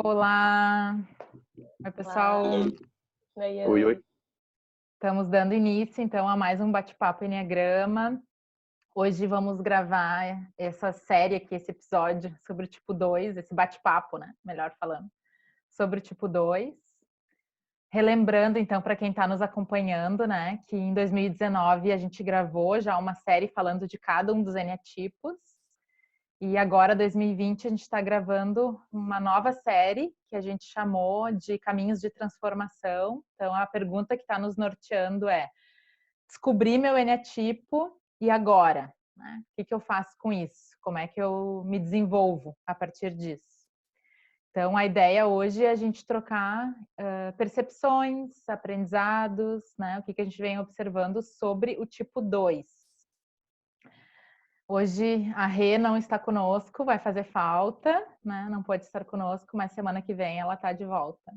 Olá! Oi, pessoal. Olá. Oi, oi. Estamos dando início, então, a mais um bate-papo Enneagrama. Hoje vamos gravar essa série aqui, esse episódio sobre o tipo 2, esse bate-papo, né? Melhor falando, sobre o tipo 2. Relembrando, então, para quem está nos acompanhando, né, que em 2019 a gente gravou já uma série falando de cada um dos eneatipos. E agora, 2020, a gente está gravando uma nova série que a gente chamou de Caminhos de Transformação. Então, a pergunta que está nos norteando é: descobri meu eneatipo e agora? Né? O que eu faço com isso? Como é que eu me desenvolvo a partir disso? Então, a ideia hoje é a gente trocar percepções, aprendizados, né? O que a gente vem observando sobre o tipo 2. Hoje a Rê não está conosco, vai fazer falta, né? Não pode estar conosco, mas semana que vem ela está de volta.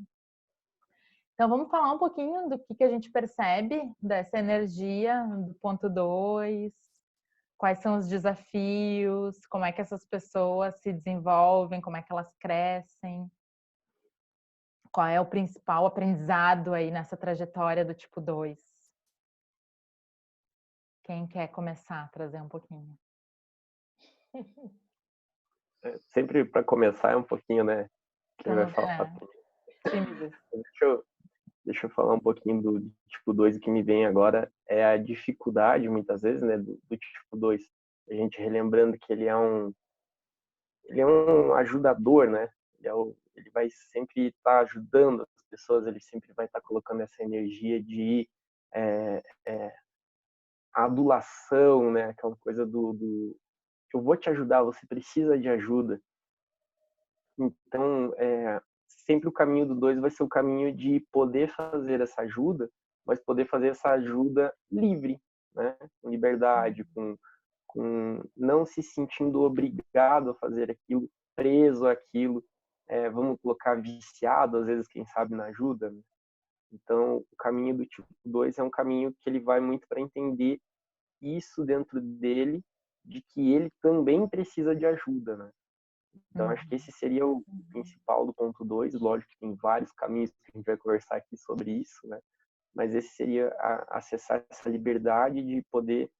Então vamos falar um pouquinho do que a gente percebe dessa energia do ponto 2, quais são os desafios, como é que essas pessoas se desenvolvem, como é que elas crescem, qual é o principal aprendizado aí nessa trajetória do tipo 2. Quem quer começar a trazer um pouquinho? Sempre para começar é um pouquinho, né? Quem vai falar Tímidos. Deixa eu falar um pouquinho do tipo 2. O que me vem agora é a dificuldade, muitas vezes, né, do tipo 2. A gente relembrando que ele é um ajudador, né? Ele vai sempre estar ajudando as pessoas, ele sempre vai estar colocando essa energia de adulação, né? Aquela coisa do eu vou te ajudar, você precisa de ajuda. Então, sempre o caminho do 2 vai ser o caminho de poder fazer essa ajuda, mas poder fazer essa ajuda livre, né? Com liberdade, com não se sentindo obrigado a fazer aquilo, preso àquilo, vamos colocar viciado, às vezes, quem sabe, na ajuda. Né? Então, o caminho do tipo 2 é um caminho que ele vai muito para entender isso dentro dele, de que ele também precisa de ajuda, né? Então, acho que esse seria o principal do ponto 2. Lógico que tem vários caminhos que a gente vai conversar aqui sobre isso, né? Mas esse seria acessar essa liberdade de poder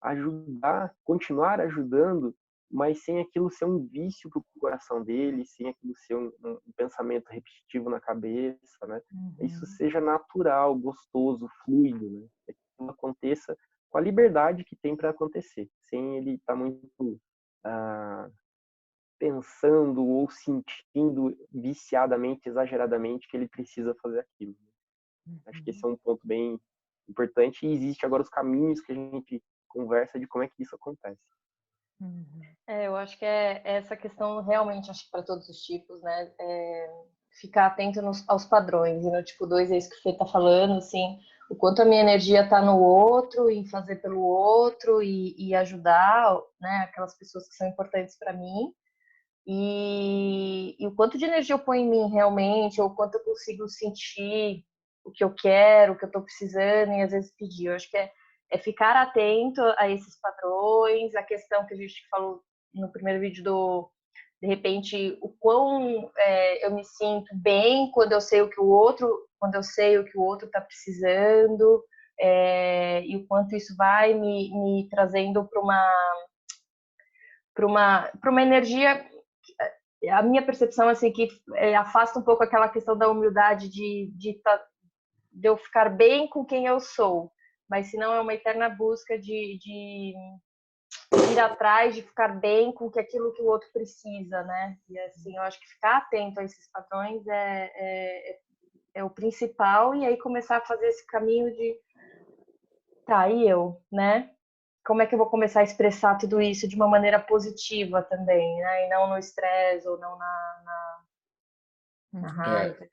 ajudar, continuar ajudando, mas sem aquilo ser um vício para o coração dele, sem aquilo ser um pensamento repetitivo na cabeça, né? Isso seja natural, gostoso, fluido, né? Que aquilo aconteça com a liberdade que tem para acontecer, sem ele estar muito pensando ou sentindo viciadamente, exageradamente, que ele precisa fazer aquilo. Acho que esse é um ponto bem importante e existe agora os caminhos que a gente conversa de como é que isso acontece. Eu acho que é essa questão realmente, acho que para todos os tipos, né? Ficar atento aos padrões. E no tipo 2 é isso que o Fê está falando, assim, o quanto a minha energia está no outro, em fazer pelo outro e ajudar, né? Aquelas pessoas que são importantes para mim. E o quanto de energia eu ponho em mim realmente, ou o quanto eu consigo sentir o que eu quero, o que eu estou precisando, e às vezes pedir. Eu acho que é ficar atento a esses padrões, a questão que a gente falou no primeiro vídeo de repente, o quão eu me sinto bem quando eu sei o que o outro está precisando, e o quanto isso vai me trazendo para uma energia. A minha percepção assim que afasta um pouco aquela questão da humildade de eu ficar bem com quem eu sou, mas se não é uma eterna busca de ir atrás, de ficar bem com aquilo que o outro precisa, né? E assim, eu acho que ficar atento a esses padrões é o principal, e aí começar a fazer esse caminho de tá, e eu, né? Como é que eu vou começar a expressar tudo isso de uma maneira positiva também, né? E não no estresse ou não na raiva.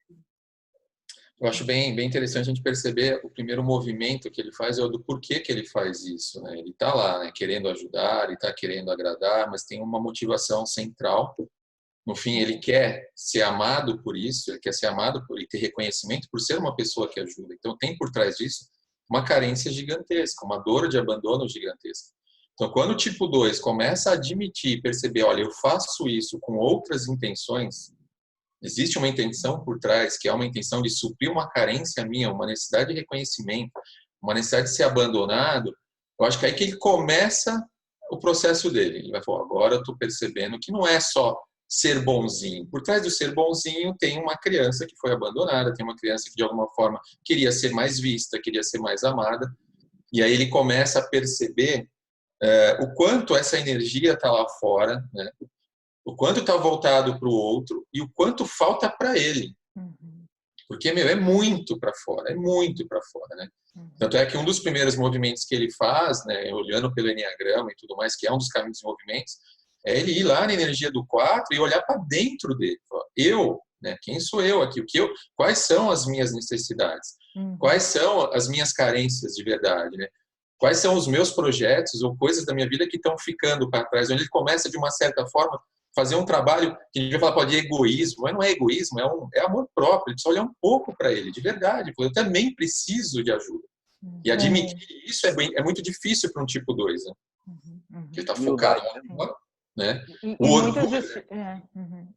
Eu acho bem interessante a gente perceber o primeiro movimento que ele faz é o do porquê que ele faz isso, né? Ele está lá, né, querendo ajudar, ele está querendo agradar, mas tem uma motivação central. No fim, ele quer ser amado por isso, ele quer ser amado e ter reconhecimento por ser uma pessoa que ajuda. Então, tem por trás disso uma carência gigantesca, uma dor de abandono gigantesca. Então, quando o tipo 2 começa a admitir, perceber, olha, eu faço isso com outras intenções, existe uma intenção por trás, que é uma intenção de suprir uma carência minha, uma necessidade de reconhecimento, uma necessidade de ser abandonado, eu acho que é aí que ele começa o processo dele. Ele vai falar, agora eu estou percebendo que não é só ser bonzinho. Por trás do ser bonzinho tem uma criança que foi abandonada, tem uma criança que de alguma forma queria ser mais vista, queria ser mais amada, e aí ele começa a perceber o quanto essa energia está lá fora, né? O quanto está voltado para o outro e o quanto falta para ele. Porque, meu, é muito para fora, né? Tanto é que um dos primeiros movimentos que ele faz, né, olhando pelo Enneagrama e tudo mais, que é um dos caminhos de movimentos, é ele ir lá na energia do 4 e olhar para dentro dele. Eu, né, quem sou eu aqui? Quais são as minhas necessidades? Quais são as minhas carências de verdade, né? Quais são os meus projetos ou coisas da minha vida que estão ficando para trás? Onde ele começa, de uma certa forma, fazer um trabalho que a gente vai falar pode egoísmo, mas não é egoísmo, é amor próprio. Ele precisa olhar um pouco para ele, de verdade. Eu também preciso de ajuda. E admitir isso é muito difícil para um tipo 2, né? Que está focado no né?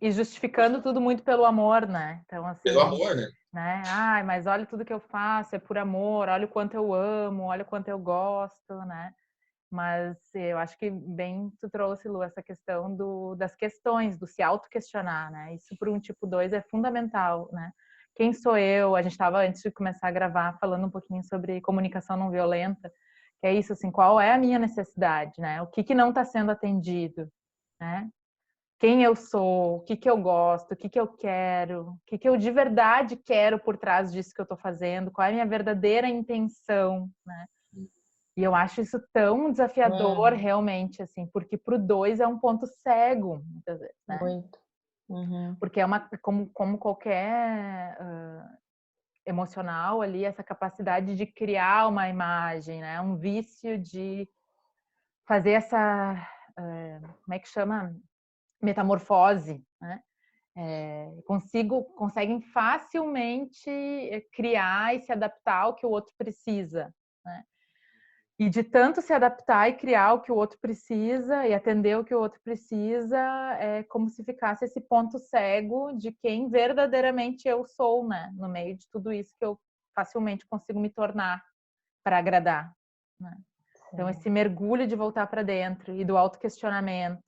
E justificando tudo muito pelo amor, né? Então, assim, pelo amor, né? Ai, mas olha tudo que eu faço, é por amor, olha o quanto eu amo, olha o quanto eu gosto, né? Mas eu acho que bem tu trouxe, Lu, essa questão das questões, do se auto-questionar, né? Isso para um tipo 2 é fundamental, né? Quem sou eu? A gente estava, antes de começar a gravar, falando um pouquinho sobre comunicação não violenta, que é isso, assim, qual é a minha necessidade, né? O que não está sendo atendido, né? Quem eu sou, o que eu gosto, o que eu quero, o que eu de verdade quero por trás disso que eu estou fazendo, qual é a minha verdadeira intenção, né? E eu acho isso tão desafiador, realmente, assim, porque pro 2 é um ponto cego, muitas vezes, né? Muito. Porque é como qualquer emocional ali, essa capacidade de criar uma imagem, né? Um vício de fazer essa, como é que chama? Metamorfose, né? Conseguem facilmente criar e se adaptar ao que o outro precisa, né? E de tanto se adaptar e criar o que o outro precisa e atender o que o outro precisa, é como se ficasse esse ponto cego de quem verdadeiramente eu sou, né? No meio de tudo isso que eu facilmente consigo me tornar para agradar, né? Então, esse mergulho de voltar para dentro e do autoquestionamento.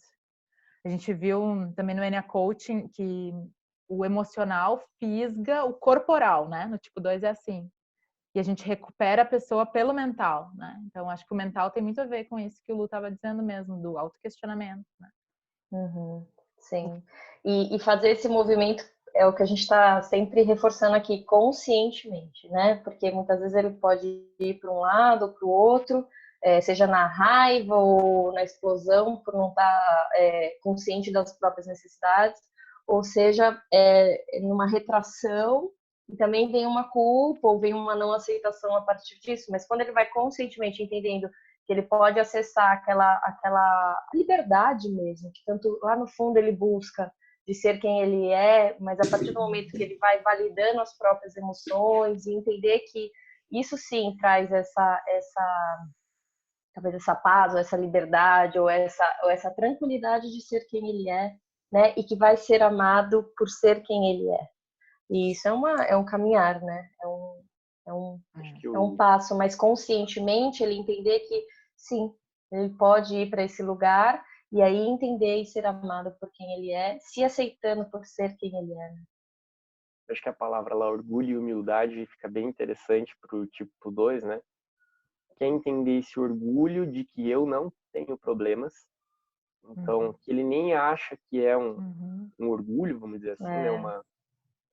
A gente viu também no Enia Coaching que o emocional fisga o corporal, né? No tipo 2 é assim. E a gente recupera a pessoa pelo mental, né? Então, acho que o mental tem muito a ver com isso que o Lu estava dizendo mesmo, do autoquestionamento, né? Sim. E fazer esse movimento é o que a gente está sempre reforçando aqui, conscientemente, né? Porque muitas vezes ele pode ir para um lado ou para o outro, seja na raiva ou na explosão, por não estar consciente das próprias necessidades, ou seja, numa retração, e também vem uma culpa ou vem uma não aceitação a partir disso, mas quando ele vai conscientemente entendendo que ele pode acessar aquela liberdade mesmo, que tanto lá no fundo ele busca de ser quem ele é, mas a partir do momento que ele vai validando as próprias emoções e entender que isso sim traz talvez essa paz, ou essa liberdade, ou essa tranquilidade de ser quem ele é, né? E que vai ser amado por ser quem ele é. E isso é um caminhar, né? É um passo, mas conscientemente ele entender que sim, ele pode ir para esse lugar e aí entender e ser amado por quem ele é, se aceitando por ser quem ele é. Né? Acho que a palavra lá, orgulho e humildade, fica bem interessante para o tipo 2, né? Que é entender esse orgulho de que eu não tenho problemas, então que ele nem acha que é um orgulho, vamos dizer assim, né?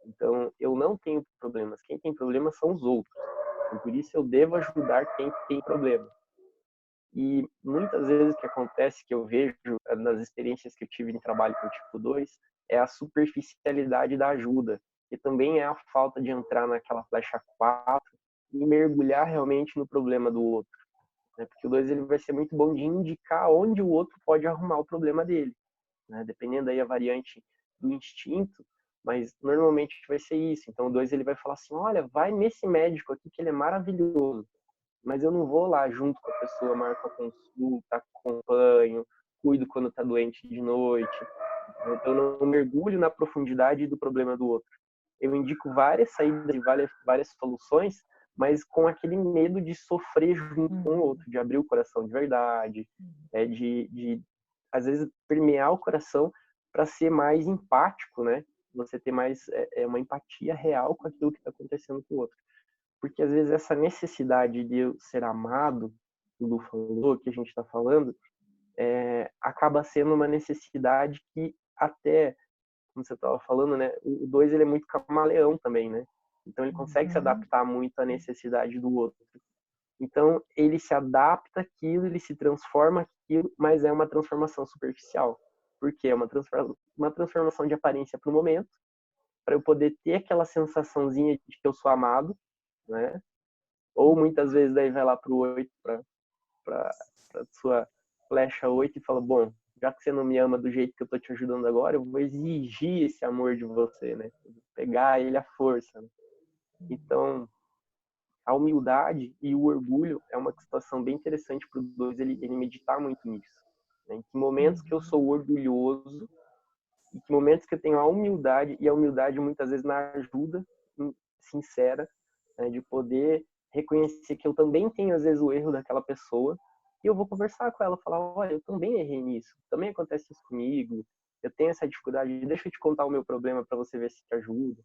Então eu não tenho problemas, quem tem problemas são os outros, e por isso eu devo ajudar quem tem problema. E muitas vezes o que acontece, que eu vejo nas experiências que eu tive em trabalho com o tipo 2, é a superficialidade da ajuda, que também é a falta de entrar naquela flecha 4 e mergulhar realmente no problema do outro. Né? Porque o 2 ele vai ser muito bom de indicar onde o outro pode arrumar o problema dele. Né? Dependendo aí a variante do instinto, mas normalmente vai ser isso. Então o 2 ele vai falar assim, olha, vai nesse médico aqui que ele é maravilhoso. mas eu não vou lá junto com a pessoa, marco a consulta, acompanho, cuido quando está doente de noite. Então, eu não mergulho na profundidade do problema do outro. Eu indico várias saídas e várias soluções, mas com aquele medo de sofrer junto com o outro, de abrir o coração de verdade, de às vezes permear o coração para ser mais empático, né? Você ter mais uma empatia real com aquilo que está acontecendo com o outro. Porque às vezes essa necessidade de eu ser amado, que o Lu falou, que a gente está falando, acaba sendo uma necessidade que até, como você estava falando, né? O 2 ele é muito camaleão também, né? Então ele consegue se adaptar muito à necessidade do outro. Então ele se adapta àquilo, ele se transforma aquilo, mas é uma transformação superficial. Porque é uma transformação de aparência para o momento, para eu poder ter aquela sensaçãozinha de que eu sou amado, né? Ou muitas vezes daí vai lá pro 8, para sua flecha 8 e fala, bom, já que você não me ama do jeito que eu tô te ajudando agora, eu vou exigir esse amor de você, né? Pegar ele à força. Né? Então, a humildade e o orgulho é uma situação bem interessante para o 2 ele meditar muito nisso. Né? Em que momentos que eu sou orgulhoso, em que momentos que eu tenho a humildade, e a humildade muitas vezes na ajuda sincera, né? De poder reconhecer que eu também tenho às vezes o erro daquela pessoa, e eu vou conversar com ela, falar, olha, eu também errei nisso, também acontece isso comigo, eu tenho essa dificuldade, deixa eu te contar o meu problema para você ver se te ajuda.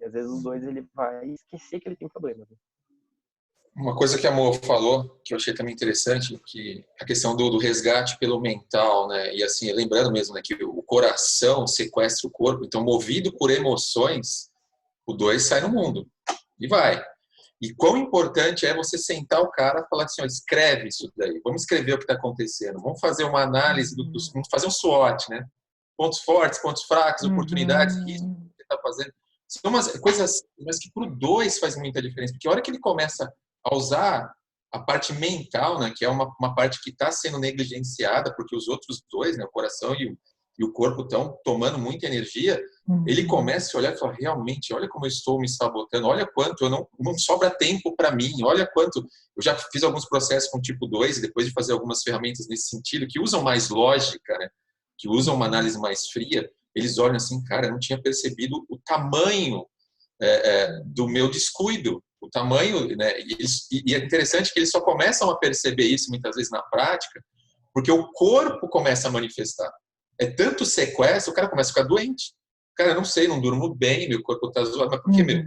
E às vezes o 2 ele vai esquecer que ele tem problema. Né? Uma coisa que a Mo falou, que eu achei também interessante, que a questão do resgate pelo mental, né? E assim, lembrando mesmo, né, que o coração sequestra o corpo, então movido por emoções, o 2 sai no mundo e vai. E quão importante é você sentar o cara e falar assim, ó, escreve isso daí, vamos escrever o que está acontecendo, vamos fazer uma análise, vamos fazer um SWOT, né? Pontos fortes, pontos fracos, oportunidades, riscos que você está fazendo. São umas coisas, mas que para o 2 faz muita diferença, porque a hora que ele começa a usar a parte mental, né, que é uma parte que está sendo negligenciada, porque os outros dois, né, o coração e o corpo estão tomando muita energia, ele começa a olhar e falar, realmente, olha como eu estou me sabotando, olha quanto eu não sobra tempo para mim, olha quanto... Eu já fiz alguns processos com tipo 2, depois de fazer algumas ferramentas nesse sentido, que usam mais lógica, né, que usam uma análise mais fria, eles olham assim, cara, eu não tinha percebido o tamanho do meu descuido, o tamanho, né? E é interessante que eles só começam a perceber isso muitas vezes na prática, porque o corpo começa a manifestar. É tanto sequestro, o cara começa a ficar doente. Cara, eu não sei, não durmo bem, meu corpo tá zoado, mas por que, meu?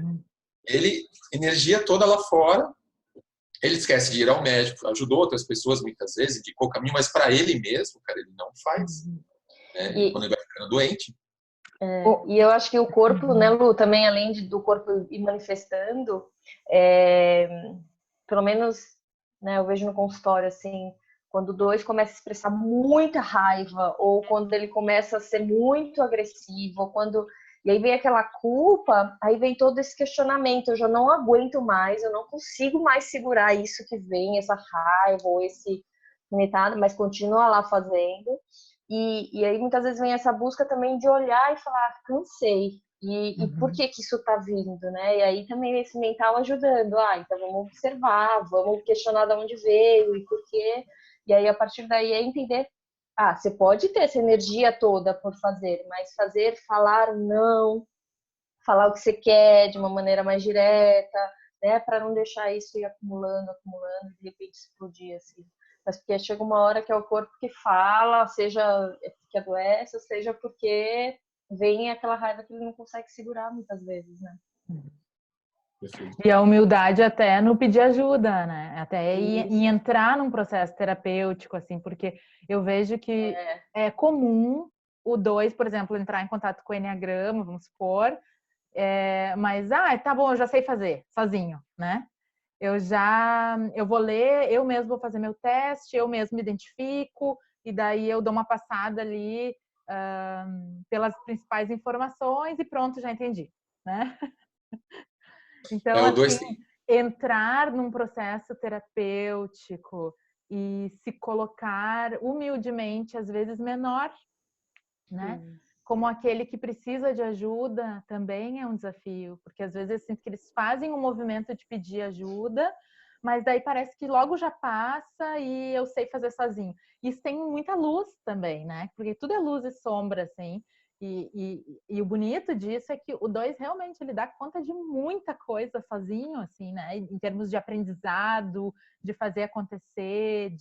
Ele, energia toda lá fora, ele esquece de ir ao médico, ajudou outras pessoas muitas vezes, indicou o caminho, mas para ele mesmo, cara, ele não faz. Né? Quando ele vai ficando doente. E eu acho que o corpo, né, Lu, também além do corpo ir manifestando, pelo menos, né, eu vejo no consultório, assim, quando o 2 começa a expressar muita raiva, ou quando ele começa a ser muito agressivo, ou quando... E aí vem aquela culpa, aí vem todo esse questionamento, eu já não aguento mais, eu não consigo mais segurar isso que vem, essa raiva, ou esse... mas continua lá fazendo. E aí muitas vezes vem essa busca também de olhar e falar, cansei. E por que isso está vindo, né? E aí também esse mental ajudando. Então vamos observar, vamos questionar de onde veio e por quê. E aí a partir daí é entender, você pode ter essa energia toda por fazer, mas fazer, falar não, falar o que você quer de uma maneira mais direta, né? Para não deixar isso ir acumulando, e de repente explodir, assim. Mas porque chega uma hora que é o corpo que fala, seja porque adoece, seja porque vem aquela raiva que ele não consegue segurar muitas vezes, né? E a humildade até no pedir ajuda, né? Até em entrar num processo terapêutico, assim, porque eu vejo que é comum o 2, por exemplo, entrar em contato com o Enneagrama, vamos supor, mas, tá bom, eu já sei fazer, sozinho, né? Eu vou ler, eu mesmo vou fazer meu teste, eu mesmo me identifico, e daí eu dou uma passada ali pelas principais informações e pronto, já entendi, né? Então, assim, entrar num processo terapêutico e se colocar humildemente, às vezes menor, né? Como aquele que precisa de ajuda também é um desafio, porque às vezes assim, que eles fazem um movimento de pedir ajuda, mas daí parece que logo já passa e eu sei fazer sozinho. Isso tem muita luz também, né? Porque tudo é luz e sombra, assim. E o bonito disso é que o 2 realmente ele dá conta de muita coisa sozinho, assim, né? Em termos de aprendizado, de fazer acontecer,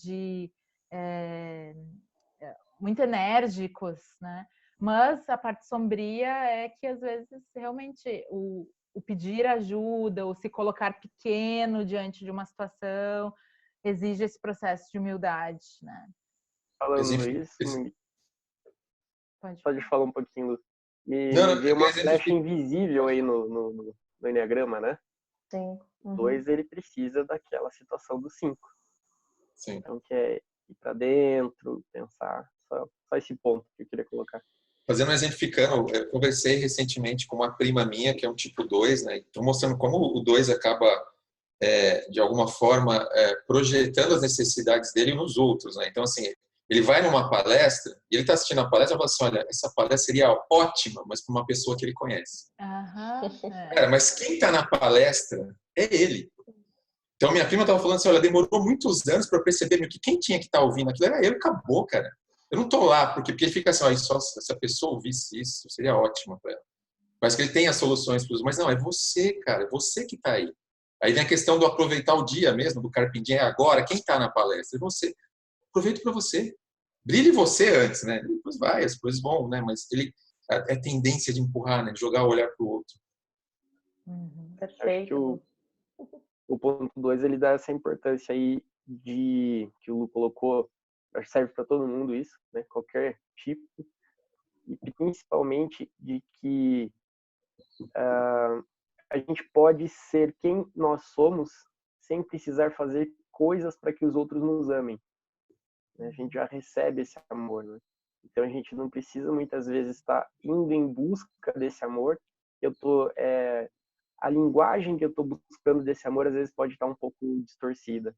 muito enérgicos, né? Mas a parte sombria é que às vezes realmente o pedir ajuda, o se colocar pequeno diante de uma situação exige esse processo de humildade, né? Falando isso, pode falar um pouquinho, Lu. Me veio uma flecha invisível aí no Enneagrama, né? Sim. O 2, ele precisa daquela situação do 5. Sim. Então, que é ir para dentro, pensar. Só esse ponto que eu queria colocar. Fazendo um exemplificando, eu conversei recentemente com uma prima minha, que é um tipo 2, né? Estou mostrando como o 2 acaba, de alguma forma, projetando as necessidades dele nos outros, né? Então, assim, ele vai numa palestra, e ele está assistindo a palestra e fala assim, olha, essa palestra seria ótima, mas para uma pessoa que ele conhece. Cara, mas quem está na palestra é ele. Então, minha prima estava falando assim, olha, demorou muitos anos para eu perceber que quem tinha que estar ouvindo aquilo era eu, acabou, cara. Eu não estou lá, porque ele fica assim, só se a pessoa ouvisse isso, seria ótimo para ela. Mas que ele tem as soluções para os... Mas não, é você, cara, é você que está aí. Aí vem a questão do aproveitar o dia mesmo, do Carpe Diem, agora, quem está na palestra? É você. Aproveita para você. Brilhe você antes, né? Depois vai, as coisas vão, né? Mas ele é tendência de empurrar, né? De jogar o olhar para o outro. Acho que o ponto 2, ele dá essa importância aí que o Lu colocou, acho que serve para todo mundo isso, né? Qualquer tipo, e principalmente de que a gente pode ser quem nós somos sem precisar fazer coisas para que os outros nos amem. Né? A gente já recebe esse amor, né? Então a gente não precisa muitas vezes estar indo em busca desse amor. A linguagem que eu estou buscando desse amor às vezes pode estar um pouco distorcida.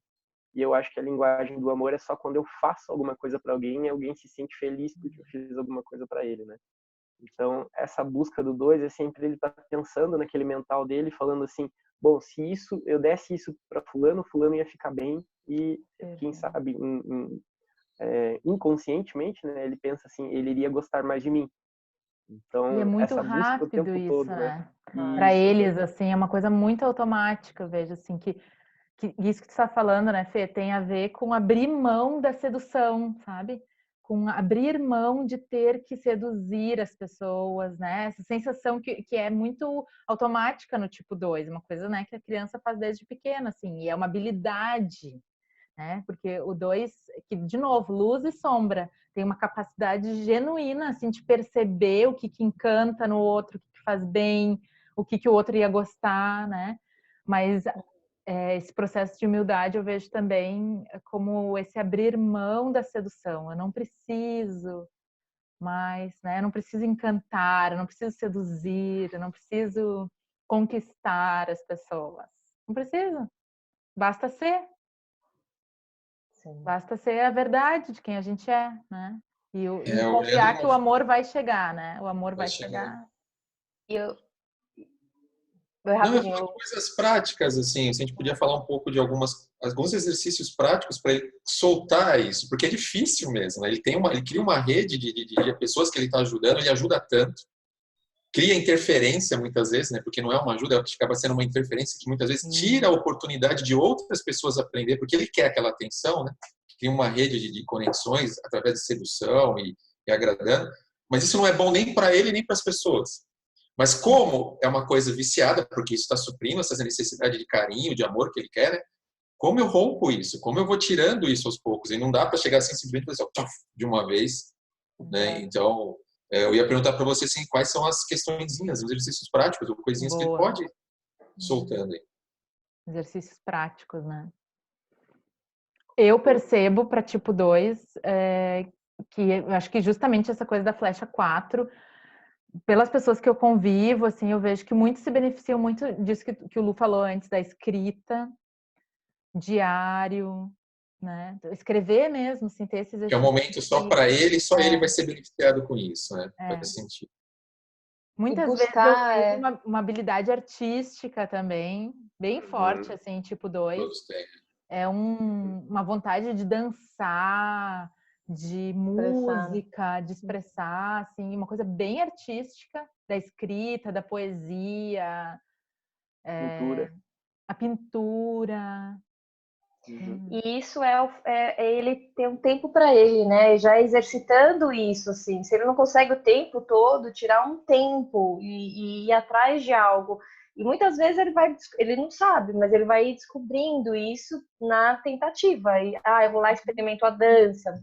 E eu acho que a linguagem do amor é só quando eu faço alguma coisa para alguém e alguém se sente feliz porque eu fiz alguma coisa para ele, né? Então, essa busca do 2 é sempre ele estar pensando naquele mental dele, falando assim, bom, se eu desse isso para fulano ia ficar bem, e quem sabe inconscientemente, né, ele pensa assim, ele iria gostar mais de mim. Então, e é muito essa busca rápido o tempo isso, todo, né? Isso. Para eles, assim, é uma coisa muito automática, eu vejo, assim, que isso que tu está falando, né, Fê, tem a ver com abrir mão da sedução, sabe? Com abrir mão de ter que seduzir as pessoas, né? Essa sensação que é muito automática no tipo 2, uma coisa, né, que a criança faz desde pequena, assim, e é uma habilidade, né? Porque o 2, que de novo, luz e sombra, tem uma capacidade genuína, assim, de perceber o que encanta no outro, o que faz bem, o que o outro ia gostar, né? Mas esse processo de humildade eu vejo também como esse abrir mão da sedução. Eu não preciso mais, né? Eu não preciso encantar, eu não preciso seduzir, eu não preciso conquistar as pessoas. Não preciso. Basta ser. Sim. Basta ser a verdade de quem a gente é, né? E confiar olhando que o amor vai chegar, né? O amor vai chegar. E eu Não, eu falo coisas práticas, assim, se a gente podia falar um pouco de alguns exercícios práticos para ele soltar isso, porque é difícil mesmo, né? Ele cria uma rede de pessoas que ele está ajudando, ele ajuda tanto, cria interferência muitas vezes, né? Porque não é uma ajuda, acaba sendo uma interferência que muitas vezes tira a oportunidade de outras pessoas aprender, porque ele quer aquela atenção, né? Cria uma rede de conexões através de sedução e agradando, mas isso não é bom nem para ele nem para as pessoas. Mas como é uma coisa viciada, porque isso está suprindo essa necessidade de carinho, de amor que ele quer, né? Como eu rompo isso? Como eu vou tirando isso aos poucos? E não dá para chegar assim simplesmente de uma vez, né? Então, eu ia perguntar para você assim, quais são as questõezinhas, os exercícios práticos, ou coisinhas que ele pode ir soltando aí. Exercícios práticos, né? Eu percebo para tipo 2 que eu acho que justamente essa coisa da flecha 4, pelas pessoas que eu convivo, assim, eu vejo que muitos se beneficiam muito disso que o Lu falou antes, da escrita, diário, né? Escrever mesmo, assim, ter esse exercício. Que é um momento só para ele, só ele vai ser beneficiado com isso, né? Faz sentido. Muitas vezes eu buscar, tenho uma habilidade artística também, bem forte, assim, tipo 2. Todos têm. É uma vontade de dançar, de expressar, né? música, de expressar, assim, uma coisa bem artística, da escrita, da poesia, Pintura. a pintura. Uhum. E isso é ele ter um tempo para ele, né? Já exercitando isso, assim. Se ele não consegue o tempo todo, tirar um tempo e ir atrás de algo. E muitas vezes ele não sabe, mas ele vai descobrindo isso na tentativa. E, eu vou lá e experimento a dança.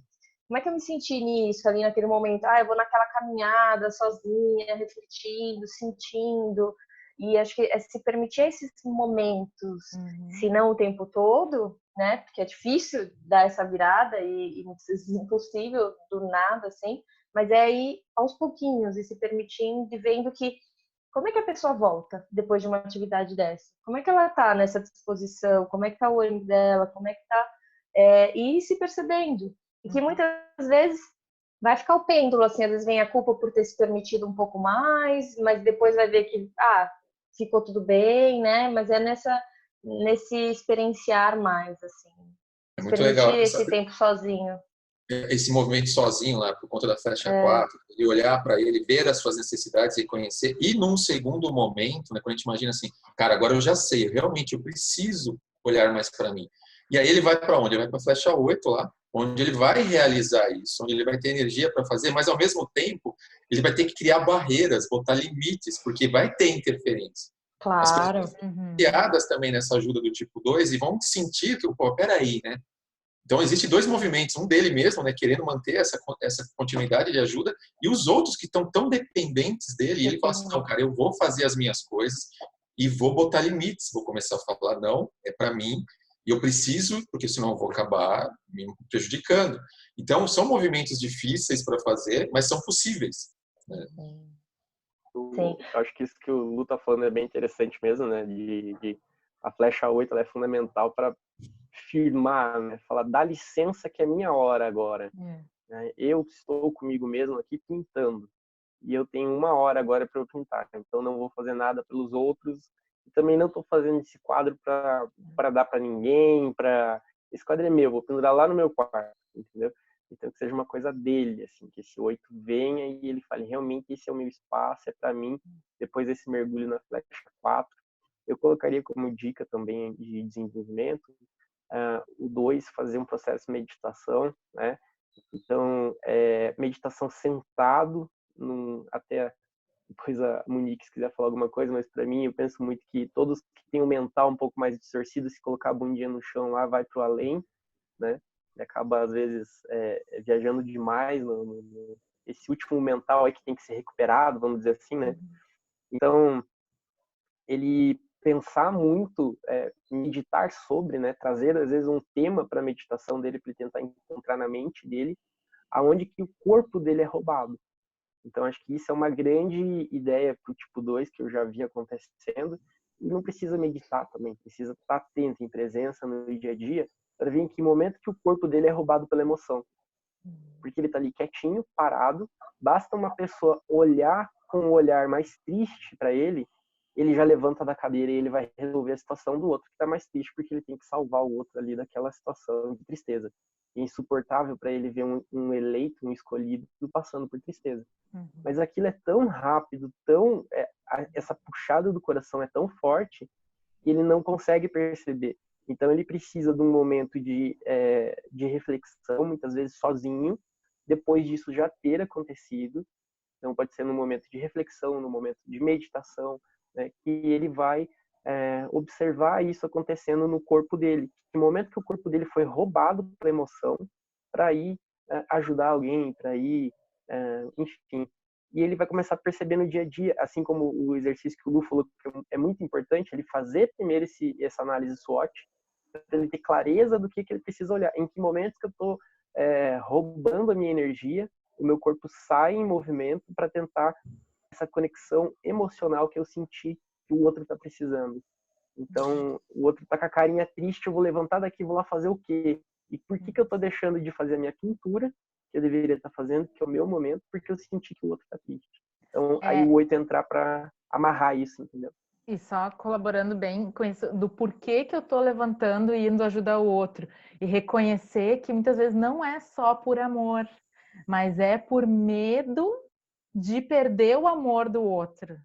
Como é que eu me senti nisso ali naquele momento? Eu vou naquela caminhada sozinha, refletindo, sentindo. E acho que se permitir esses momentos, se não o tempo todo, né? Porque é difícil dar essa virada e muitas vezes impossível do nada, assim. Mas é aí aos pouquinhos e se permitindo e vendo que como é que a pessoa volta depois de uma atividade dessa? Como é que ela tá nessa disposição? Como é que tá o olho dela? Como é que tá? E se percebendo. E que muitas vezes vai ficar o pêndulo, assim, às vezes vem a culpa por ter se permitido um pouco mais, mas depois vai ver que, ficou tudo bem, né? Mas é nesse experienciar mais, assim. É Se muito permitir legal esse tempo sozinho. esse movimento sozinho lá, por conta da flecha 4, e olhar para ele, ver as suas necessidades, reconhecer, e num segundo momento, né, quando a gente imagina assim, cara, agora eu já sei, realmente eu preciso olhar mais para mim. E aí ele vai para onde? Ele vai para a flecha 8 lá, onde ele vai realizar isso, onde ele vai ter energia para fazer, mas ao mesmo tempo ele vai ter que criar barreiras, botar limites, porque vai ter interferência. As pessoas Claro. vão ser guiadas também nessa ajuda do tipo 2 e vão sentir que, pô, peraí, né? Então, existem dois movimentos, um dele mesmo, né, querendo manter essa continuidade de ajuda, e os outros que estão tão dependentes dele, e ele fala assim, não, cara, eu vou fazer as minhas coisas e vou botar limites, vou começar a falar, não, é para mim, e eu preciso, porque senão eu vou acabar me prejudicando. Então, são movimentos difíceis para fazer, mas são possíveis. Né? Sim. Acho que isso que o Lu tá falando é bem interessante mesmo, né, a flecha 8 ela é fundamental para firmar, né? Falar, dá licença que é minha hora agora. Né? Eu estou comigo mesmo aqui pintando. E eu tenho uma hora agora para eu pintar. Então não vou fazer nada pelos outros. E também não estou fazendo esse quadro para dar para ninguém. Esse quadro é meu, vou pendurar lá no meu quarto. Entendeu? Então que seja uma coisa dele, assim, que esse 8 venha e ele fale, realmente esse é o meu espaço, é para mim. Depois desse mergulho na flecha 4. Eu colocaria como dica também de desenvolvimento o 2, fazer um processo de meditação, né? Então, meditação sentado, até depois a Monique, se quiser falar alguma coisa, mas para mim, eu penso muito que todos que têm o mental um pouco mais distorcido, se colocar a bundinha no chão lá, vai para o além, né? E acaba, às vezes, viajando demais esse último mental aí que tem que ser recuperado, vamos dizer assim, né? Então, ele pensar muito, meditar sobre, né, trazer às vezes um tema para a meditação dele para ele tentar encontrar na mente dele aonde que o corpo dele é roubado. Então acho que isso é uma grande ideia para o tipo 2 que eu já vi acontecendo, e não precisa meditar também, precisa estar atento em presença no dia a dia para ver em que momento que o corpo dele é roubado pela emoção. Porque ele está ali quietinho, parado, basta uma pessoa olhar com um olhar mais triste para ele já levanta da cadeira e ele vai resolver a situação do outro que está mais triste, porque ele tem que salvar o outro ali daquela situação de tristeza. É insuportável para ele ver um eleito, um escolhido, passando por tristeza. Mas aquilo é tão rápido, essa puxada do coração é tão forte que ele não consegue perceber. Então ele precisa de um momento de reflexão, muitas vezes sozinho, depois disso já ter acontecido. Então pode ser no momento de reflexão, no momento de meditação, né, que ele vai observar isso acontecendo no corpo dele. No momento que o corpo dele foi roubado pela emoção, para ir ajudar alguém, para ir, enfim. E ele vai começar a perceber no dia a dia, assim como o exercício que o Lu falou, que é muito importante, ele fazer primeiro essa análise SWOT, para ele ter clareza do que ele precisa olhar, em que momentos que eu estou roubando a minha energia, o meu corpo sai em movimento para tentar essa conexão emocional que eu senti que o outro está precisando. Então, o outro está com a carinha triste, eu vou levantar daqui e vou lá fazer o quê? E por que eu estou deixando de fazer a minha pintura, que eu deveria estar fazendo, que é o meu momento, porque eu senti que o outro está triste. Então, aí o 8 entrar para amarrar isso, entendeu? E só colaborando bem com isso, do porquê que eu tô levantando e indo ajudar o outro. E reconhecer que muitas vezes não é só por amor, mas é por medo de perder o amor do outro.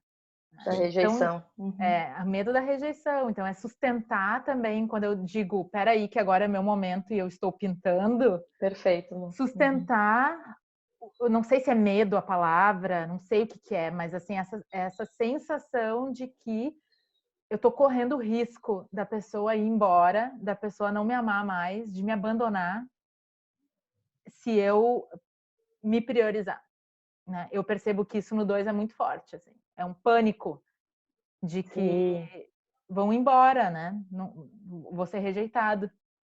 Da rejeição. Então, a medo da rejeição. Então, é sustentar também, quando eu digo, peraí, que agora é meu momento e eu estou pintando. Perfeito. Lu. Sustentar, eu não sei se é medo a palavra, não sei o que é, mas assim, essa sensação de que eu tô correndo o risco da pessoa ir embora, da pessoa não me amar mais, de me abandonar, se eu me priorizar, né? Eu percebo que isso no 2 é muito forte, assim. É um pânico de que Sim. vão embora, né? Não, vou ser rejeitado,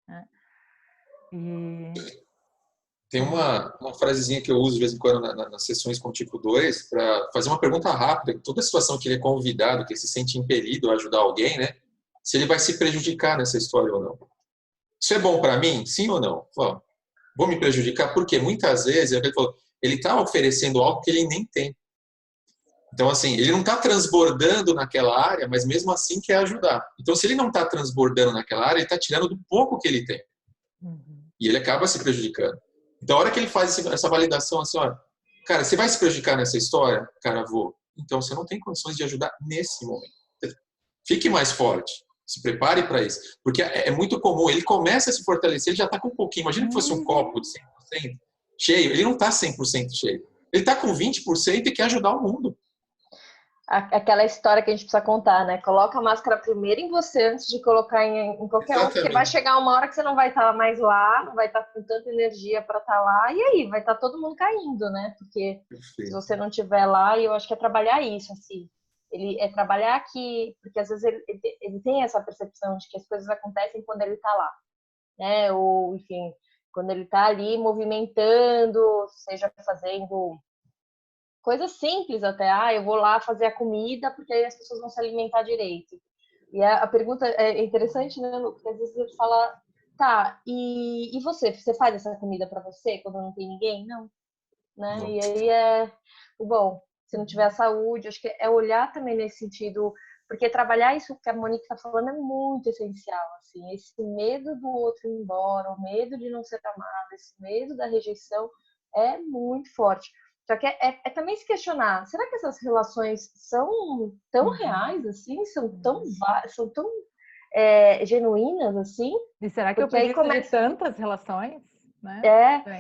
né? E Tem uma frasezinha que eu uso de vez em quando nas sessões com o tipo 2 para fazer uma pergunta rápida. Toda situação que ele é convidado, que ele se sente impelido a ajudar alguém, né? Se ele vai se prejudicar nessa história ou não. Isso é bom para mim? Sim ou não? Ó, vou me prejudicar? Porque muitas vezes, é o que ele falou, ele está oferecendo algo que ele nem tem. Então, assim, ele não está transbordando naquela área, mas mesmo assim quer ajudar. Então, se ele não está transbordando naquela área, ele está tirando do pouco que ele tem. E ele acaba se prejudicando. Então, a hora que ele faz essa validação, assim, ó, cara, você vai se prejudicar nessa história? Cara, vou. Então, você não tem condições de ajudar nesse momento. Fique mais forte. Se prepare para isso. Porque é muito comum. Ele começa a se fortalecer, ele já está com um pouquinho. Imagina que fosse um copo de 100% cheio. Ele não está 100% cheio. Ele está com 20% e quer ajudar o mundo. Aquela história que a gente precisa contar, né? Coloca a máscara primeiro em você antes de colocar em qualquer um, porque vai chegar uma hora que você não vai estar mais lá, não vai estar com tanta energia para estar lá, e aí vai estar todo mundo caindo, né? Porque se você não estiver lá, e eu acho que é trabalhar isso, assim. Ele é trabalhar aqui, porque às vezes ele tem essa percepção de que as coisas acontecem quando ele está lá, né? Ou, enfim, quando ele está ali movimentando, seja fazendo coisas simples até. Eu vou lá fazer a comida porque aí as pessoas vão se alimentar direito. E a pergunta é interessante, né, Lu? Porque às vezes ele fala, tá, e você? Você faz essa comida para você quando não tem ninguém? Não, né? Não. E aí bom, se não tiver saúde, acho que é olhar também nesse sentido, porque trabalhar isso que a Monique está falando é muito essencial, assim, esse medo do outro ir embora, o medo de não ser amado, esse medo da rejeição é muito forte. Só que é também se questionar, será que essas relações são tão reais assim? São tão genuínas assim? E será que eu Porque aí preciso de começa. tantas relações, né?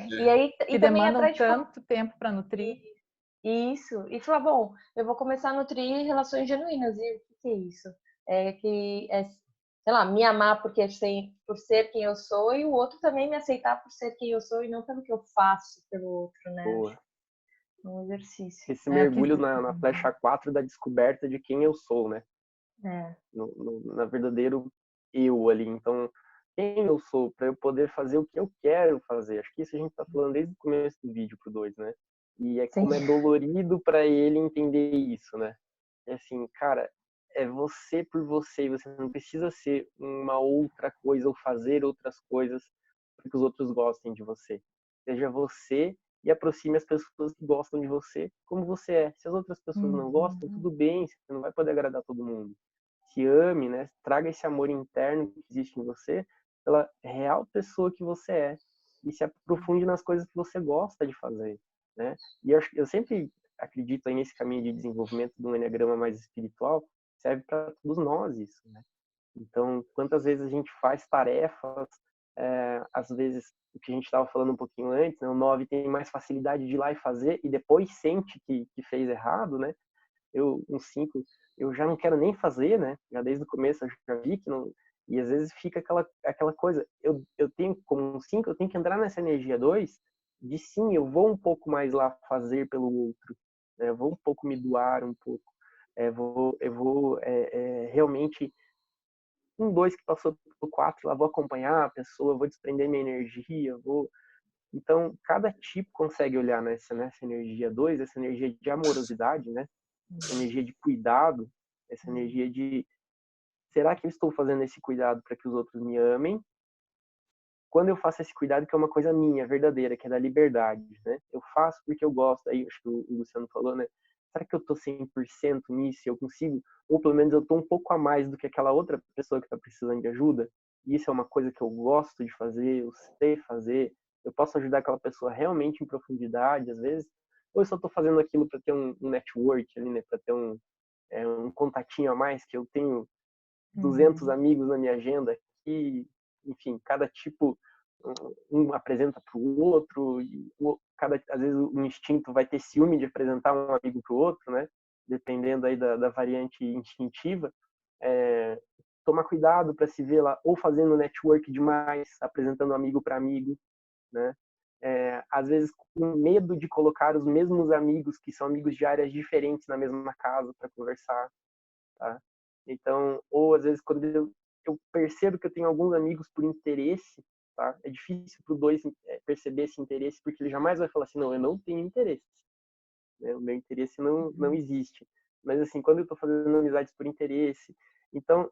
E aí Que e também demandam atrás de tanto tempo para nutrir. isso. E falar, bom, eu vou começar a nutrir relações genuínas. E o que é isso? Sei lá, me amar por ser quem eu sou e o outro também me aceitar por ser quem eu sou e não pelo que eu faço pelo outro, né? Boa. Um exercício. Esse mergulho na flecha 4 da descoberta de quem eu sou, né? Na verdadeiro eu ali. Então, quem eu sou para eu poder fazer o que eu quero fazer. Acho que isso a gente está falando desde o começo do vídeo pro 2, né? E é como é dolorido para ele entender isso, né? É assim, cara, é você por você. Você não precisa ser uma outra coisa ou fazer outras coisas para que os outros gostem de você. Seja você e aproxime as pessoas que gostam de você como você é. Se as outras pessoas não gostam, tudo bem, você não vai poder agradar todo mundo. Se ame, né? Traga esse amor interno que existe em você pela real pessoa que você é e se aprofunde nas coisas que você gosta de fazer, né? E eu sempre acredito aí nesse caminho de desenvolvimento do enneagrama mais espiritual, serve para todos nós isso, né? Então, quantas vezes a gente faz tarefas, às vezes, o que a gente estava falando um pouquinho antes, né? O 9 tem mais facilidade de ir lá e fazer e depois sente que fez errado, né? Um 5, eu já não quero nem fazer, né? Já desde o começo eu já vi que não... E às vezes fica aquela coisa, eu tenho, como um 5, eu tenho que entrar nessa energia 2, de sim, eu vou um pouco mais lá fazer pelo outro, né? Eu vou um pouco me doar um pouco, eu vou realmente um 2 que passou pelo 4, lá vou acompanhar a pessoa, vou desprender minha energia, vou... Então, cada tipo consegue olhar nessa energia 2, essa energia de amorosidade, né? Essa energia de cuidado, essa energia de será que eu estou fazendo esse cuidado para que os outros me amem? Quando eu faço esse cuidado, que é uma coisa minha, verdadeira, que é da liberdade, né? Eu faço porque eu gosto, aí acho que o Luciano falou, né? será que eu tô 100% nisso e eu consigo? Ou pelo menos eu tô um pouco a mais do que aquela outra pessoa que tá precisando de ajuda? E isso é uma coisa que eu gosto de fazer, eu sei fazer, eu posso ajudar aquela pessoa realmente em profundidade, às vezes, ou eu só tô fazendo aquilo para ter um network ali, né, para ter um contatinho a mais, que eu tenho 200 amigos na minha agenda aqui, enfim, cada tipo um apresenta para o outro, e às vezes um instinto vai ter ciúme de apresentar um amigo para o outro, né? Dependendo aí da variante instintiva. Tomar cuidado para se ver lá ou fazendo network demais, apresentando amigo para amigo, né? Às vezes com medo de colocar os mesmos amigos que são amigos de áreas diferentes na mesma casa para conversar, tá? Então, ou às vezes quando eu percebo que eu tenho alguns amigos por interesse, tá? É difícil para o dois perceber esse interesse, porque ele jamais vai falar assim, não, eu não tenho interesse, né? O meu interesse não existe. Mas assim, quando eu estou fazendo amizades por interesse, então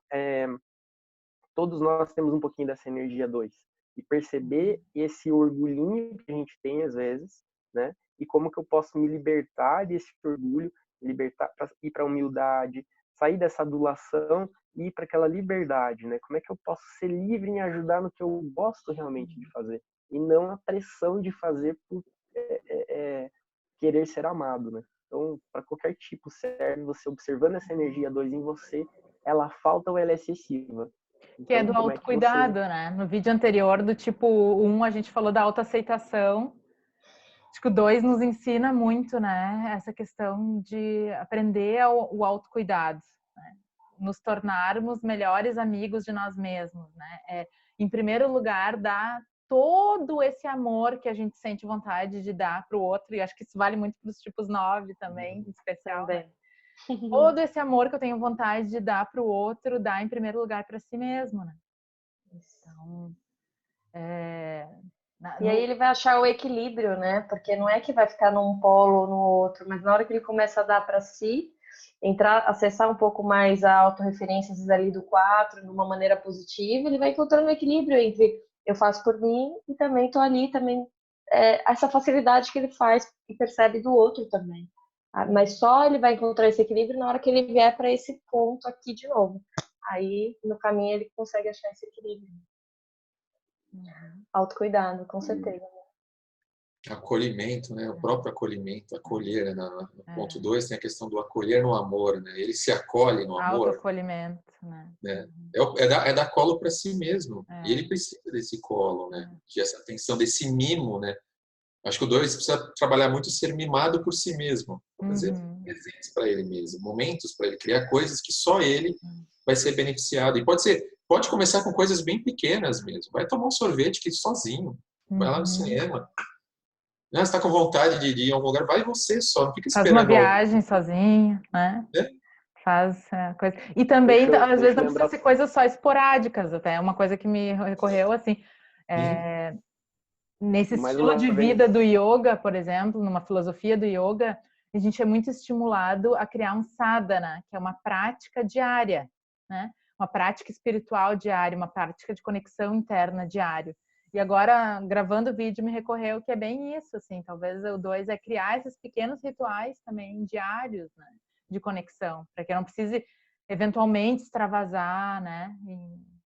todos nós temos um pouquinho dessa energia 2 e perceber esse orgulhinho que a gente tem às vezes, né? E como que eu posso me libertar desse orgulho, libertar para ir para a humildade, sair dessa adulação e ir para aquela liberdade, né? Como é que eu posso ser livre em ajudar no que eu gosto realmente de fazer e não a pressão de fazer por querer ser amado, né? Então, para qualquer tipo serve você observando essa energia 2 em você, ela falta ou ela é excessiva. Que é Então, do como é que autocuidado, você... né? No vídeo anterior, do tipo 1, a gente falou da autoaceitação. Acho que o 2 nos ensina muito, né? Essa questão de aprender o autocuidado, né? Nos tornarmos melhores amigos de nós mesmos, né? Em primeiro lugar, dar todo esse amor que a gente sente vontade de dar para o outro, e acho que isso vale muito para os tipos 9 também, em especial, né? Todo esse amor que eu tenho vontade de dar para o outro, dar em primeiro lugar para si mesmo, né? Então, E aí ele vai achar o equilíbrio, né? Porque não é que vai ficar num polo ou no outro, mas na hora que ele começa a dar para si, acessar um pouco mais a autorreferências ali do 4, de uma maneira positiva, ele vai encontrando um equilíbrio entre eu faço por mim e também tô ali, também essa facilidade que ele faz e percebe do outro também. Mas só ele vai encontrar esse equilíbrio na hora que ele vier para esse ponto aqui de novo. Aí, no caminho, ele consegue achar esse equilíbrio. Autocuidado, com certeza. Acolhimento, né? O próprio acolhimento, acolher, né? No ponto 2 tem a questão do acolher no amor, né? Ele se acolhe no amor. Autoacolhimento, né? É dar colo para si mesmo. E ele precisa desse colo, né? Dessa atenção, desse mimo, né? Acho que o 2 precisa trabalhar muito ser mimado por si mesmo, fazer presentes para ele mesmo, momentos para ele criar coisas que só ele vai ser beneficiado. E pode começar com coisas bem pequenas mesmo. Vai tomar um sorvete que sozinho, vai lá no cinema. Você está com vontade de ir a algum lugar, vai você só, não fica esperando. Faz uma viagem sozinho, né? Faz coisa. E também, às vezes, não precisa ser coisas só esporádicas, até é uma coisa que me recorreu, assim, nesse estilo de vida do yoga, por exemplo, numa filosofia do yoga, a gente é muito estimulado a criar um sadhana, que é uma prática diária, né? Uma prática espiritual diária, uma prática de conexão interna diária. E agora, gravando o vídeo, me recorreu que é bem isso, assim, talvez o 2 é criar esses pequenos rituais também diários, né? De conexão, para que eu não precise eventualmente extravasar, né?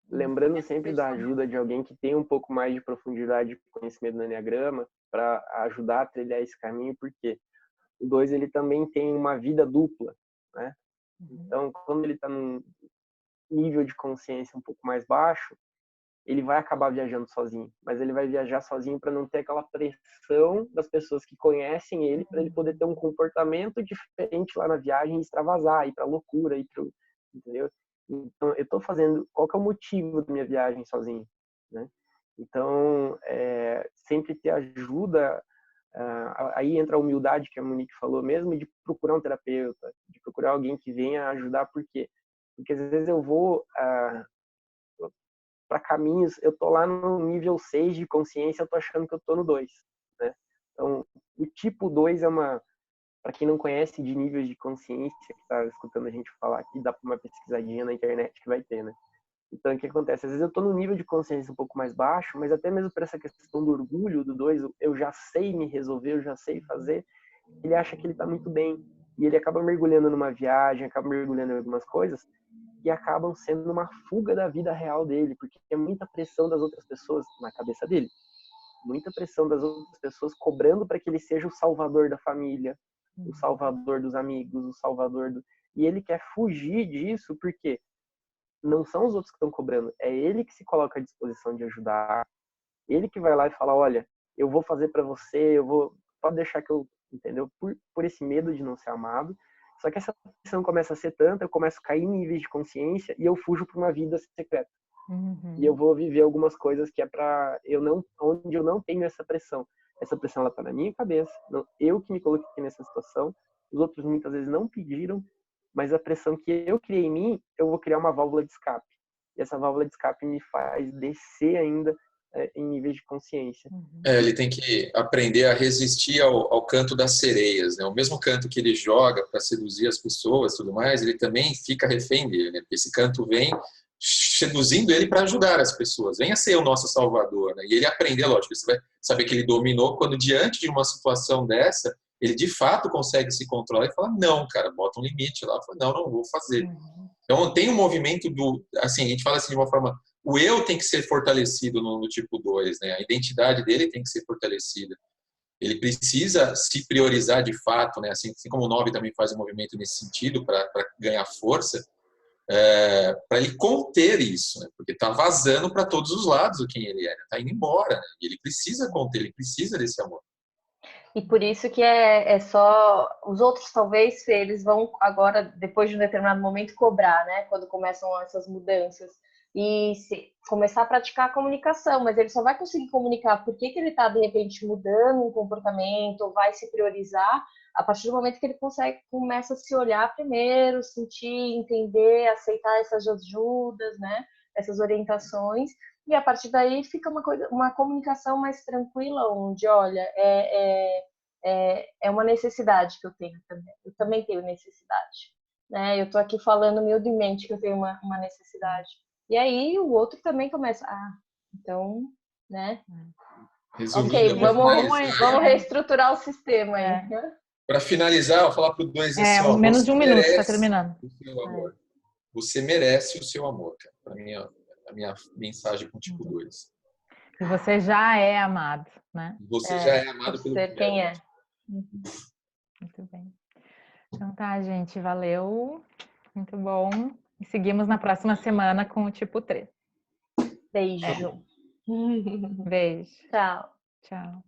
Lembrando sempre da ajuda de alguém que tem um pouco mais de profundidade de conhecimento do Enneagrama para ajudar a trilhar esse caminho, porque o 2 ele também tem uma vida dupla, né? Então, quando ele está num nível de consciência um pouco mais baixo, ele vai acabar viajando sozinho, mas ele vai viajar sozinho para não ter aquela pressão das pessoas que conhecem ele, para ele poder ter um comportamento diferente lá na viagem e extravasar, ir para loucura, entendeu? Então, eu estou fazendo, qual que é o motivo da minha viagem sozinho, né? Então, sempre ter ajuda, aí entra a humildade que a Monique falou mesmo, de procurar um terapeuta, de procurar alguém que venha ajudar, por quê? Porque às vezes eu vou para caminhos, eu tô lá no nível 6 de consciência, eu tô achando que eu tô no 2, né? Então, o tipo 2 é para quem não conhece de níveis de consciência, que tá escutando a gente falar aqui, dá para uma pesquisadinha na internet que vai ter, né? Então, o que acontece? Às vezes eu tô no nível de consciência um pouco mais baixo, mas até mesmo por essa questão do orgulho do 2, eu já sei me resolver, eu já sei fazer, ele acha que ele tá muito bem. E ele acaba mergulhando numa viagem, acaba mergulhando em algumas coisas e acabam sendo uma fuga da vida real dele, porque é muita pressão das outras pessoas na cabeça dele. Muita pressão das outras pessoas cobrando para que ele seja o salvador da família, o salvador dos amigos, o salvador do... E ele quer fugir disso porque não são os outros que estão cobrando, é ele que se coloca à disposição de ajudar, ele que vai lá e fala, olha, eu vou fazer para você, pode deixar que eu, entendeu? Por esse medo de não ser amado. Só que essa pressão começa a ser tanta, eu começo a cair em níveis de consciência e eu fujo para uma vida secreta. E eu vou viver algumas coisas que é para onde eu não tenho essa pressão. Essa pressão ela tá na minha cabeça, eu que me coloquei nessa situação. Os outros muitas vezes não pediram, mas a pressão que eu criei em mim, eu vou criar uma válvula de escape. E essa válvula de escape me faz descer ainda em níveis de consciência. Ele tem que aprender a resistir ao canto das sereias, né? O mesmo canto que ele joga para seduzir as pessoas, tudo mais, ele também fica refém dele, né? Porque esse canto vem seduzindo ele para ajudar as pessoas. Venha ser o nosso salvador, né? E ele aprender, lógico, você vai saber que ele dominou quando diante de uma situação dessa, ele de fato consegue se controlar e falar, não, cara, bota um limite lá, fala, não vou fazer. Então tem um movimento assim, a gente fala assim de uma forma, o eu tem que ser fortalecido no tipo 2, né? A identidade dele tem que ser fortalecida. Ele precisa se priorizar de fato, né? Assim como o 9 também faz um movimento nesse sentido para ganhar força, para ele conter isso, né? Porque está vazando para todos os lados o quem ele era, está indo embora, né? E ele precisa conter, ele precisa desse amor. E por isso que é só... Os outros, talvez, eles vão agora, depois de um determinado momento, cobrar, né? Quando começam essas mudanças. E começar a praticar a comunicação, mas ele só vai conseguir comunicar por que ele está, de repente, mudando um comportamento, ou vai se priorizar, a partir do momento que ele começa a se olhar primeiro, sentir, entender, aceitar essas ajudas, né? Essas orientações. E a partir daí fica uma comunicação mais tranquila, onde, olha, é uma necessidade que eu tenho também. Eu também tenho necessidade. Né? Eu estou aqui falando humildemente que eu tenho uma necessidade. E aí o outro também começa, então, né? Resumindo, ok, vamos reestruturar o sistema aí. Para finalizar, eu vou falar para o 2 assim, ó, menos de um minuto, está terminando. O seu amor. Você merece o seu amor, cara. Para mim, a minha mensagem com o tipo 2. E você já é amado, né? Você já é amado pelo quem é. Muito bem. Então tá, gente, valeu. Muito bom. E seguimos na próxima semana com o tipo 3. Beijo. Beijo. Tchau. Tchau.